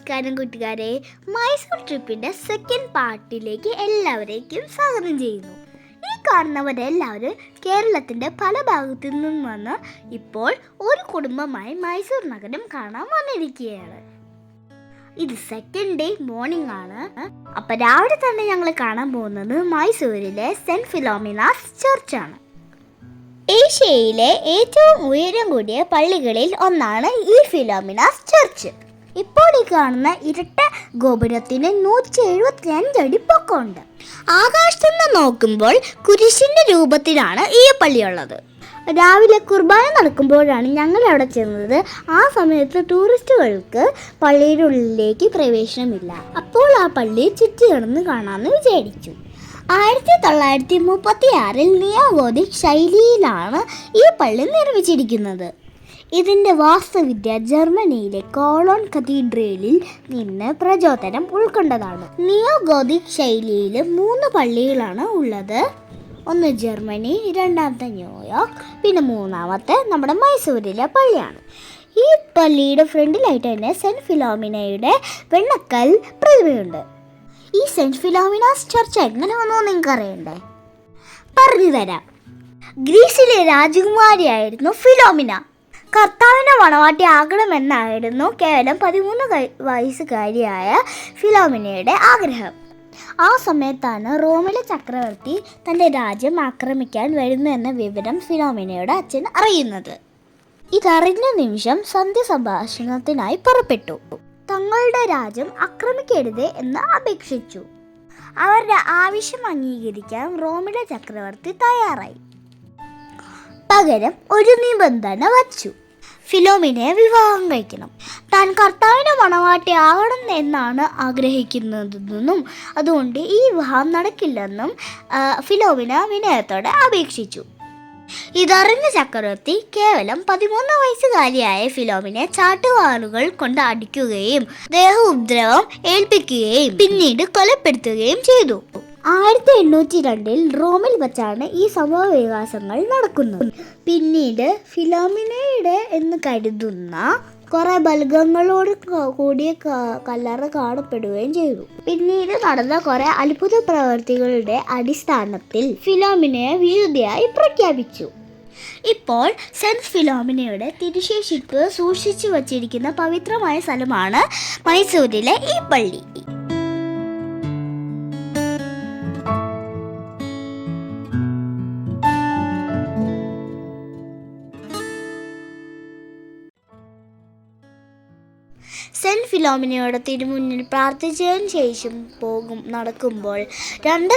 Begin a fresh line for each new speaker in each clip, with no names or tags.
നമസ്കാരം കൂട്ടുകാരെ, മൈസൂർ ട്രിപ്പിന്റെ സെക്കൻഡ് പാർട്ടിലേക്ക് എല്ലാവരേക്കും സ്വാഗതം ചെയ്യുന്നു. ഈ കാണുന്നവരെല്ലാവരും കേരളത്തിന്റെ പല ഭാഗത്തു നിന്നും വന്ന് ഇപ്പോൾ ഒരു കുടുംബമായി മൈസൂർ നഗരം കാണാൻ വന്നിരിക്കുകയാണ്. ഇത് സെക്കൻഡ് ഡേ മോർണിംഗ് ആണ്. അപ്പൊ രാവിലെ തന്നെ ഞങ്ങൾ കാണാൻ പോകുന്നത് മൈസൂരിലെ സെന്റ് ഫിലോമിനാസ് ചർച്ചാണ്. ഏഷ്യയിലെ ഏറ്റവും ഉയരം കൂടിയ പള്ളികളിൽ ഒന്നാണ് ഈ ഫിലോമിനാസ് ചർച്ച്. ഇപ്പോൾ ഈ കാണുന്ന ഇരട്ട ഗോപുരത്തിന് 175 അടി പൊക്കമുണ്ട്. ആകാശത്തു നിന്ന് നോക്കുമ്പോൾ കുരിശിന്റെ രൂപത്തിലാണ് ഈ പള്ളിയുള്ളത്. രാവിലെ കുർബാന നടക്കുമ്പോഴാണ് ഞങ്ങൾ അവിടെ ചെന്നത്. ആ സമയത്ത് ടൂറിസ്റ്റുകൾക്ക് പള്ളിയുടെ ഉള്ളിലേക്ക് പ്രവേശനമില്ല. അപ്പോൾ ആ പള്ളി ചുറ്റി കിടന്ന് കാണാമെന്ന് വിചാരിച്ചു. 1936 നിയോ ഗോതിക് ശൈലിയിലാണ് ഈ പള്ളി നിർമ്മിച്ചിരിക്കുന്നത്. ഇതിൻ്റെ വാസ്തുവിദ്യ ജർമ്മനിയിലെ കോളോൺ കത്തീഡ്രലിൽ നിന്ന് പ്രചോദനം ഉൾക്കൊണ്ടതാണ്. നിയോ ഗോതിക് ശൈലിയിൽ 3 പള്ളികളാണ് ഉള്ളത്. ഒന്ന് ജർമ്മനി, രണ്ടാമത്തെ ന്യൂയോർക്ക്, പിന്നെ മൂന്നാമത്തെ നമ്മുടെ മൈസൂരിലെ പള്ളിയാണ്. ഈ പള്ളിയുടെ ഫ്രണ്ടിലായിട്ട് തന്നെ സെന്റ് ഫിലോമിനയുടെ വെണ്ണക്കൽ പ്രതിമയുണ്ട്. ഈ സെന്റ് ഫിലോമിനാസ് ചർച്ച് എങ്ങനെ വന്നോ നിങ്ങൾക്ക് അറിയണ്ടേ? പറഞ്ഞു തരാം. ഗ്രീസിലെ രാജകുമാരിയായിരുന്നു ഫിലോമിന. കർത്താവിൻ്റെ മണവാട്ടി ആകണമെന്നായിരുന്നു കേവലം 13 വയസ്സുകാരിയായ ഫിലോമിനയുടെ ആഗ്രഹം. ആ സമയത്താണ് റോമിലെ ചക്രവർത്തി തൻ്റെ രാജ്യം ആക്രമിക്കാൻ വരുന്നുവെന്ന വിവരം ഫിലോമിനയുടെ അച്ഛൻ അറിയുന്നത്. ഇതറിഞ്ഞ നിമിഷം സന്ധ്യസംഭാഷണത്തിനായി പുറപ്പെട്ടു. തങ്ങളുടെ രാജ്യം ആക്രമിക്കരുത് എന്ന് അപേക്ഷിച്ചു. അവരുടെ ആവശ്യം അംഗീകരിക്കാൻ റോമിലെ ചക്രവർത്തി തയ്യാറായി. പകരം ഒരു നിബന്ധന വച്ചു. ഫിലോമിനയെ വിവാഹം കഴിക്കണം. താൻ കർത്താവിൻ്റെ മണവാട്ടി ആകണം എന്നാണ് ആഗ്രഹിക്കുന്നതെന്നും അതുകൊണ്ട് ഈ വിവാഹം നടക്കില്ലെന്നും ഫിലോമിന വിനയത്തോടെ അപേക്ഷിച്ചു. ഇതറിഞ്ഞ ചക്രവർത്തി കേവലം 13 വയസ്സുകാരിയായ ഫിലോമിനെ ചാട്ടുവാറുകൾ കൊണ്ട് അടിക്കുകയും ദേഹോപദ്രവം ഏൽപ്പിക്കുകയും പിന്നീട് കൊലപ്പെടുത്തുകയും ചെയ്തു. 1802 റോമിൽ വച്ചാണ് ഈ സംഭവ വികാസങ്ങൾ നടക്കുന്നത്. പിന്നീട് ഫിലോമിനയുടെ എന്ന് കരുതുന്ന കുറെ ബൽഗങ്ങളോട് കൂടിയ കല്ലറ കാണപ്പെടുകയും ചെയ്തു. പിന്നീട് നടന്ന കുറെ അത്ഭുത പ്രവർത്തികളുടെ അടിസ്ഥാനത്തിൽ ഫിലോമിനയെ വിശുദ്ധയായി പ്രഖ്യാപിച്ചു. ഇപ്പോൾ സെന്റ് ഫിലോമിനയുടെ തിരുശേഷിപ്പ് സൂക്ഷിച്ചു വച്ചിരിക്കുന്ന പവിത്രമായ സ്ഥലമാണ് മൈസൂരിലെ ഈ പള്ളി. സെന്റ് ഫിലോമിനയുടെ തിരുമുന്നിൽ പ്രാർത്ഥിച്ചതിന് ശേഷം നടക്കുമ്പോൾ രണ്ട്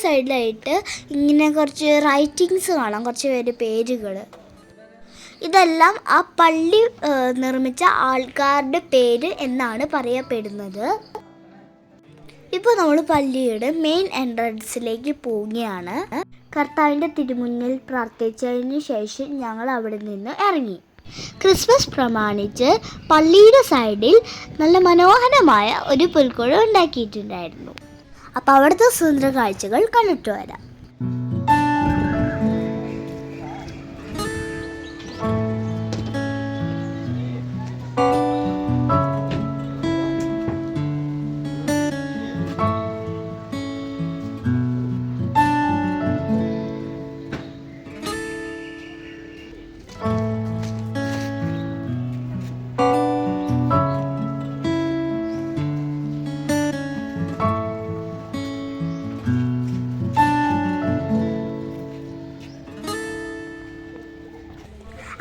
സൈഡിലായിട്ട് ഇങ്ങനെ കുറച്ച് റൈറ്റിങ്സ് കാണാം, കുറച്ച് പേരുകൾ. ഇതെല്ലാം ആ പള്ളി നിർമ്മിച്ച ആൾക്കാരുടെ പേര് എന്നാണ് പറയപ്പെടുന്നത്. ഇപ്പോൾ നമ്മൾ പള്ളിയുടെ മെയിൻ എൻട്രൻസിലേക്ക് പോവുകയാണ്. കർത്താവിൻ്റെ തിരുമുന്നിൽ പ്രാർത്ഥിച്ചതിന് ശേഷം ഞങ്ങൾ അവിടെ നിന്ന് ഇറങ്ങി. ക്രിസ്മസ് പ്രമാണിച്ച് പള്ളിയുടെ സൈഡിൽ നല്ല മനോഹരമായ ഒരു പുൽക്കുഴ ഉണ്ടാക്കിയിട്ടുണ്ടായിരുന്നു. അപ്പോൾ അവിടുത്തെ സുന്ദര കാഴ്ചകൾ കണ്ടിട്ട് വരാം.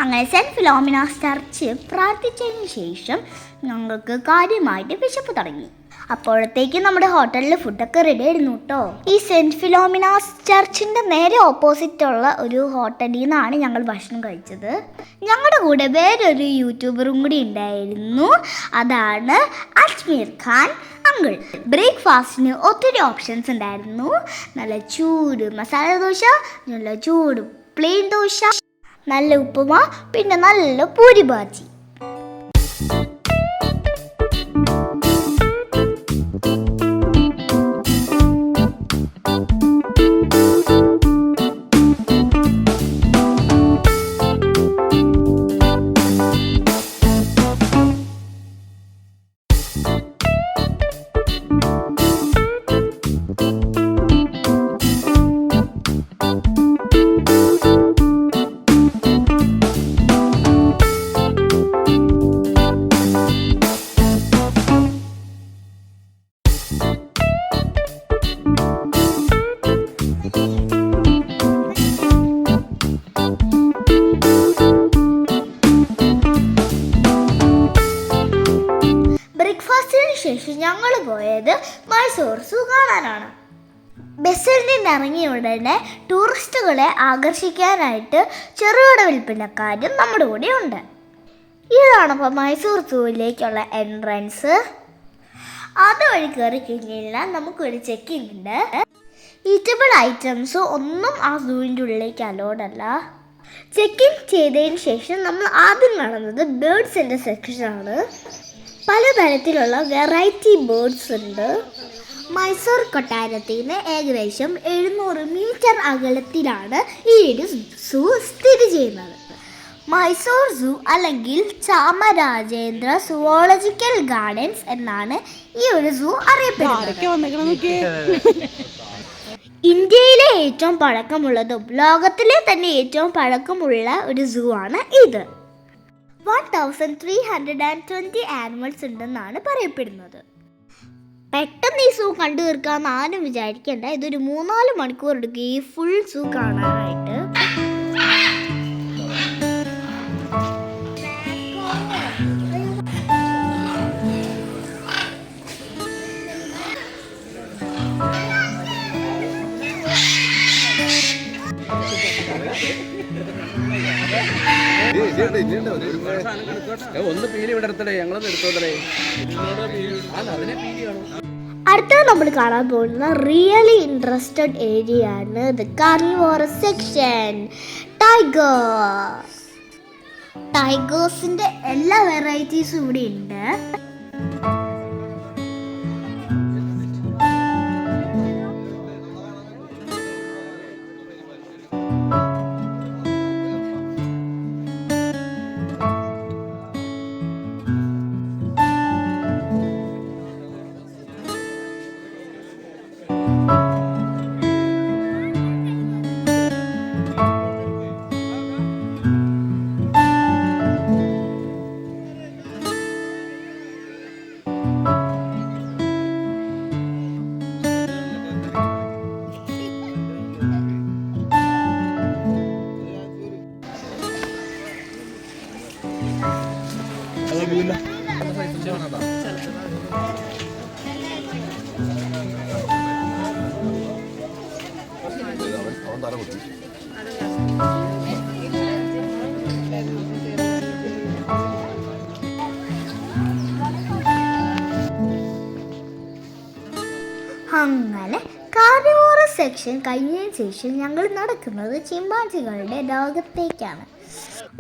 അങ്ങനെ സെന്റ് ഫിലോമിനാസ് ചർച്ച് പ്രാർത്ഥിച്ചതിന് ശേഷം ഞങ്ങൾക്ക് കാര്യമായിട്ട് വിശപ്പ് തുടങ്ങി. അപ്പോഴത്തേക്ക് നമ്മുടെ ഹോട്ടലിൽ ഫുഡൊക്കെ റെഡി ആയിരുന്നു കേട്ടോ. ഈ സെന്റ് ഫിലോമിനാസ് ചർച്ചിൻ്റെ നേരെ ഓപ്പോസിറ്റുള്ള ഒരു ഹോട്ടലിൽ നിന്നാണ് ഞങ്ങൾ ഭക്ഷണം കഴിച്ചത്. ഞങ്ങളുടെ കൂടെ വേറൊരു യൂട്യൂബറും കൂടി ഉണ്ടായിരുന്നു. അതാണ് അജ്മീർ ഖാൻ അങ്കിൾ. ബ്രേക്ക്ഫാസ്റ്റിന് ഒത്തിരി ഓപ്ഷൻസ് ഉണ്ടായിരുന്നു. നല്ല ചൂട് മസാല ദോശ, നല്ല ചൂട് പ്ലെയിൻ ദോശ, നല്ല ഉപ്പുമാ, പിന്നെ നല്ല പൂരി ബാജി. പോയത് മൈസൂർ സൂ കാണാനാണ്. ബസ്സിൽ നിന്ന് ഇറങ്ങിയ ഉടനെ ടൂറിസ്റ്റുകളെ ആകർഷിക്കാനായിട്ട് ചെറുകിട വിൽപ്പനക്കാരും നമ്മുടെ കൂടെ ഉണ്ട്. ഇതാണ് അപ്പോൾ മൈസൂർ സൂവിലേക്കുള്ള എൻട്രൻസ്. അതുവഴി കയറി കഴിഞ്ഞാൽ നമുക്കൊരു ചെക്കിംഗ് ഉണ്ട്. ഈറ്റബിൾ ഐറ്റംസ് ഒന്നും ആ സൂവിൻ്റെ ഉള്ളിലേക്ക് അലോഡല്ല. ചെക്കിംഗ് ചെയ്തതിന് ശേഷം നമ്മൾ ആദ്യം കാണുന്നത് ബേർഡ്സിൻ്റെ സെക്ഷനാണ്. പലതരത്തിലുള്ള വെറൈറ്റി ബേർഡ്സ് ഉണ്ട്. മൈസൂർ കൊട്ടാരത്തിൽ നിന്ന് ഏകദേശം 700 മീറ്റർ അകലത്തിലാണ് ഈ ഒരു സൂ സ്ഥിതി ചെയ്യുന്നത്. മൈസൂർ സൂ അല്ലെങ്കിൽ ചാമരാജേന്ദ്ര സുവോളജിക്കൽ ഗാർഡൻസ് എന്നാണ് ഈ ഒരു സൂ അറിയപ്പെടുന്നത്. ഇന്ത്യയിലെ ഏറ്റവും പഴക്കമുള്ളതും ലോകത്തിലെ തന്നെ ഏറ്റവും പഴക്കമുള്ള ഒരു സൂ ആണ് ഇത്. 1320 ആനിമൽസ് ഉണ്ടെന്നാണ് പറയപ്പെടുന്നത്. പെട്ടെന്ന് ഈ സൂ കണ്ടു തീർക്കാമെന്ന് ആരും വിചാരിക്കേണ്ട. ഇതൊരു 3-4 മണിക്കൂർ എടുക്കും ഈ ഫുൾ സൂ കാണാനായിട്ട്. അടുത്ത നമ്മൾ കാണാൻ പോകുന്ന റിയലി ഇൻട്രസ്റ്റഡ് ഏരിയ ആണ് ദ കാർണിവോറസ് സെക്ഷൻ. ടൈഗേഴ്സിന്റെ എല്ലാ വെറൈറ്റീസും ഇവിടെ ഉണ്ട്. അങ്ങനെ കാർണിവോറസ് സെക്ഷൻ കഴിഞ്ഞതിന് ശേഷം ഞങ്ങൾ നടക്കുന്നത് ചിമ്പാൻസികളുടെ ലോകത്തേക്കാണ്.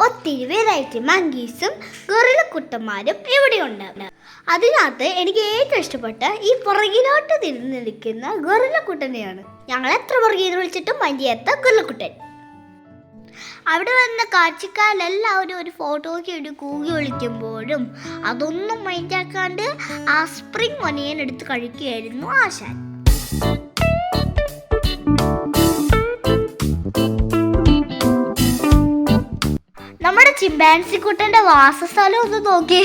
ഒത്തിരി വെറൈറ്റി മങ്കീസും ഗൊറില്ലക്കുട്ടന്മാരും ഇവിടെയുണ്ട്. അതിനകത്ത് എനിക്ക് ഏറ്റവും ഇഷ്ടപ്പെട്ട ഈ പുറകിലോട്ട് തിരിഞ്ഞു നിൽക്കുന്ന ഗൊറില്ലക്കുട്ടനെയാണ്. ഞങ്ങൾ എത്ര പുറകിൽ വിളിച്ചിട്ടും മഞ്ചിയാത്ത ഗൊറില്ലക്കുട്ടൻ. അവിടെ വന്ന കാഴ്ചക്കാരെല്ലാവരും ഒരു ഫോട്ടോയ്ക്ക് വേണ്ടി കൂകി വിളിക്കുമ്പോഴും അതൊന്നും മൈൻഡാക്കാണ്ട് ആ സ്പ്രിംഗ് ഒനിയൻ എടുത്ത് കഴിക്കുകയായിരുന്നു ആശാൻ. നമ്മുടെ ചിമ്പാൻസിക്കുട്ടൻ്റെ വാസസ്ഥലം ഒന്ന് നോക്കി,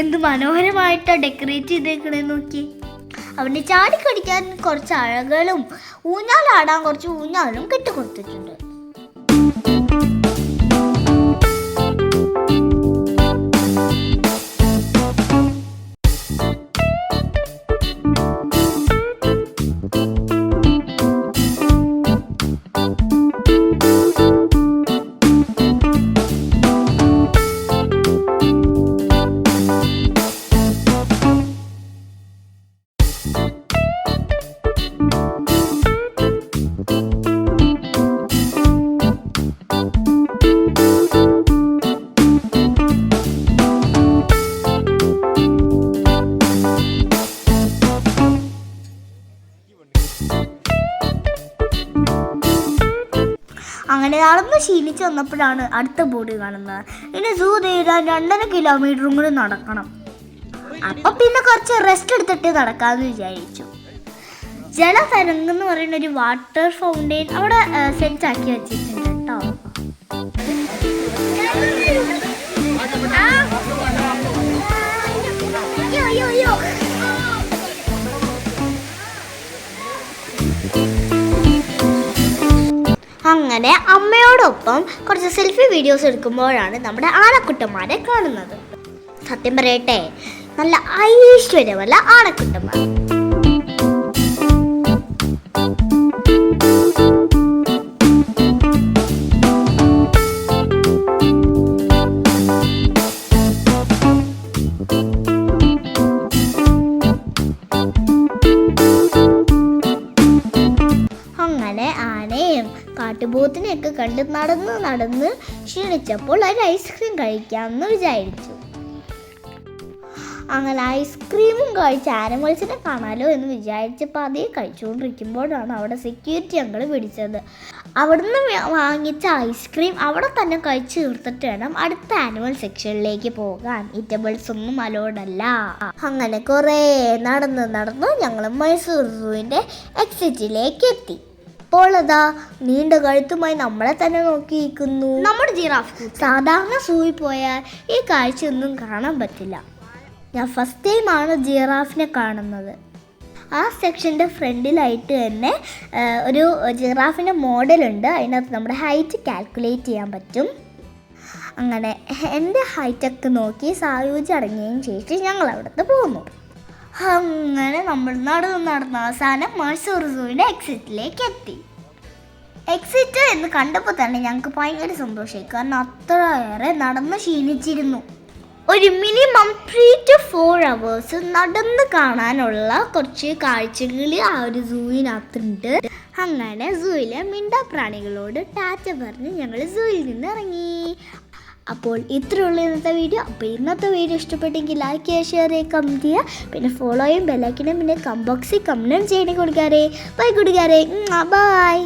എന്ത് മനോഹരമായിട്ടാണ് ഡെക്കറേറ്റ് ചെയ്തേക്കണേന്ന് നോക്കി. അവൻ്റെ ചാടിക്കടിക്കാൻ കുറച്ച് അഴകളും ഊഞ്ഞാലാടാൻ കുറച്ച് ഊഞ്ഞാലും കെട്ടിക്കൊടുത്തിട്ടുണ്ട്. അങ്ങനെ നടന്ന് ക്ഷീണിച്ച് വന്നപ്പോഴാണ് അടുത്ത ബോർഡ് കാണുന്നത്. ഇനി സൂ തീരാൻ 2.5 കിലോമീറ്ററും കൂടി നടക്കണം. അപ്പം പിന്നെ കുറച്ച് റെസ്റ്റ് എടുത്തിട്ട് നടക്കാമെന്ന് വിചാരിച്ചു. ജലതരംഗം എന്ന് പറയുന്ന ഒരു വാട്ടർ ഫൗണ്ടെയിൻ അവിടെ സെറ്റ് ആക്കി വെച്ചിട്ടുണ്ട് കേട്ടോ. അങ്ങനെ അമ്മയോടൊപ്പം കുറച്ച് സെൽഫി വീഡിയോസ് എടുക്കുമ്പോഴാണ് നമ്മുടെ ആനക്കുട്ടന്മാരെ കാണുന്നത്. സത്യം പറയട്ടെ, നല്ല ഐശ്വര്യമല്ല ആനക്കുട്ടന്മാർ. കാട്ടുപോത്തിനെയൊക്കെ കണ്ട് നടന്ന് ക്ഷീണിച്ചപ്പോൾ ഒരു ഐസ്ക്രീം കഴിക്കാമെന്ന് വിചാരിച്ചു. അങ്ങനെ ഐസ്ക്രീമും കഴിച്ച് ആനിമൽസിനെ കാണാലോ എന്ന് വിചാരിച്ചപ്പോൾ അതേ കഴിച്ചുകൊണ്ടിരിക്കുമ്പോഴാണ് അവിടെ സെക്യൂരിറ്റി അങ്കിൾ പിടിച്ചത്. അവിടുന്ന് വാങ്ങിച്ച ഐസ്ക്രീം അവിടെ തന്നെ കഴിച്ച് തീർത്തിട്ട് വേണം അടുത്ത ആനിമൽ സെക്ഷനിലേക്ക് പോകാൻ. ഈറ്റബിൾസ് ഒന്നും അലോഡല്ല. അങ്ങനെ കുറേ നടന്ന് ഞങ്ങൾ മൈസൂർ സൂവിൻ്റെ എക്സിറ്റിലേക്ക് എത്തി. അപ്പോൾ അതാ നീണ്ട കഴുത്തുമായി നമ്മളെ തന്നെ നോക്കിയിരിക്കുന്നു നമ്മുടെ ജിറാഫ്. സാധാരണ സൂവിൽ പോയാൽ ഈ കാഴ്ചയൊന്നും കാണാൻ പറ്റില്ല. ഞാൻ ഫസ്റ്റ് ടൈമാണ് ജിറാഫിനെ കാണുന്നത്. ആ സെക്ഷൻ്റെ ഫ്രണ്ടിലായിട്ട് തന്നെ ഒരു ജിറാഫിൻ്റെ മോഡലുണ്ട്. അതിനകത്ത് നമ്മുടെ ഹൈറ്റ് കാൽക്കുലേറ്റ് ചെയ്യാൻ പറ്റും. അങ്ങനെ എൻ്റെ ഹൈറ്റൊക്കെ നോക്കി സായൂജ് അടങ്ങിയതിന് ശേഷം ഞങ്ങൾ അവിടുത്തെ പോന്നു. അങ്ങനെ നമ്മൾ നടന്ന് അവസാനം മൈസൂർ സൂവിൻ്റെ എക്സിറ്റിലേക്ക് എത്തി. എക്സിറ്റ് എന്ന് കണ്ടപ്പോൾ തന്നെ ഞങ്ങൾക്ക് ഭയങ്കര സന്തോഷമായി. കാരണം അത്രയേറെ നടന്ന് ക്ഷീണിച്ചിരുന്നു. ഒരു മിനിമം 3 to 4 hours നടന്ന് കാണാനുള്ള കുറച്ച് കാഴ്ചകൾ ആ ഒരു സൂവിനകത്തുണ്ട്. അങ്ങനെ സൂവിലെ മിണ്ടാപ്രാണികളോട് ടാറ്റ പറഞ്ഞ് ഞങ്ങൾ സൂവിൽ നിന്ന് ഇറങ്ങി. അപ്പോൾ ഇത്രയുള്ള ഇന്നത്തെ വീഡിയോ. അപ്പോൾ ഇന്നത്തെ വീഡിയോ ഇഷ്ടപ്പെട്ടെങ്കിൽ ലൈക്ക് ചെയ്യുക, ഷെയർ ചെയ്യുക, കമൻറ്റ് ചെയ്യുക. പിന്നെ ഫോളോ ചെയ്യും, ബെല്ലൈക്കനും പിന്നെ കമൻറ്റ് ബോക്സിൽ കമൻറ്റും ചെയ്യണേ കൊടുക്കാറേ. ബൈ കൊടുക്കാറേ. ബൈ.